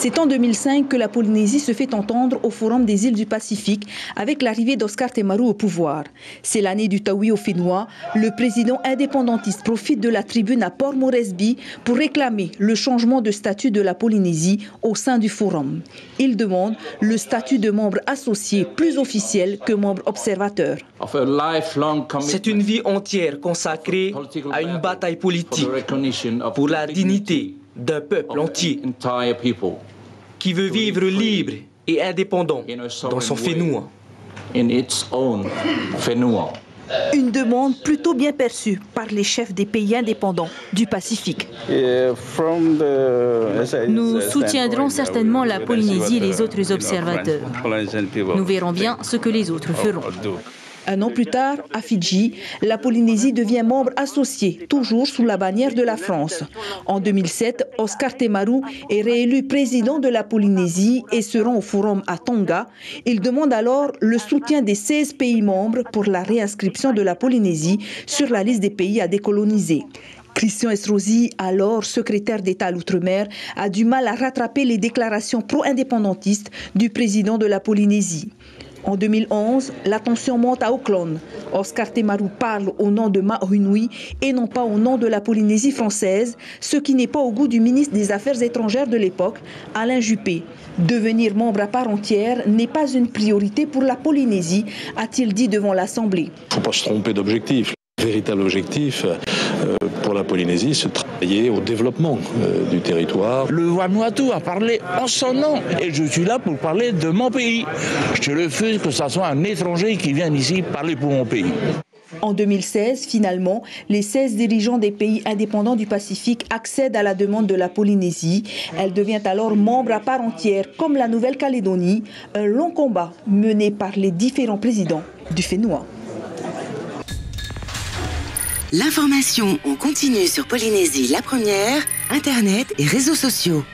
C'est en 2005 que la Polynésie se fait entendre au Forum des îles du Pacifique avec l'arrivée d'Oscar Temaru au pouvoir. C'est l'année du Tawi au Fénois. Le président indépendantiste profite de la tribune à Port Moresby pour réclamer le changement de statut de la Polynésie au sein du Forum. Il demande le statut de membre associé plus officiel que membre observateur. C'est une vie entière consacrée à une bataille politique pour la dignité d'un peuple entier qui veut vivre libre et indépendant dans son Fénois. Une demande plutôt bien perçue par les chefs des pays indépendants du Pacifique. Nous soutiendrons certainement la Polynésie et les autres observateurs. Nous verrons bien ce que les autres feront. Un an plus tard, à Fidji, la Polynésie devient membre associé, toujours sous la bannière de la France. En 2007, Oscar Temaru est réélu président de la Polynésie et se rend au forum à Tonga. Il demande alors le soutien des 16 pays membres pour la réinscription de la Polynésie sur la liste des pays à décoloniser. Christian Estrosi, alors secrétaire d'État à l'Outre-mer, a du mal à rattraper les déclarations pro-indépendantistes du président de la Polynésie. En 2011, la tension monte à Auckland. Oscar Temaru parle au nom de Mahunui et non pas au nom de la Polynésie française, ce qui n'est pas au goût du ministre des Affaires étrangères de l'époque, Alain Juppé. Devenir membre à part entière n'est pas une priorité pour la Polynésie, a-t-il dit devant l'Assemblée. Il ne faut pas se tromper d'objectif. Le véritable objectif pour la Polynésie, c'est de travailler au développement du territoire. Le Vanuatu a parlé en son nom et je suis là pour parler de mon pays. Je refuse que ce soit un étranger qui vienne ici parler pour mon pays. En 2016, finalement, les 16 dirigeants des pays indépendants du Pacifique accèdent à la demande de la Polynésie. Elle devient alors membre à part entière, comme la Nouvelle-Calédonie. Un long combat mené par les différents présidents du Fénois. L'information en continu sur Polynésie la première, Internet et réseaux sociaux.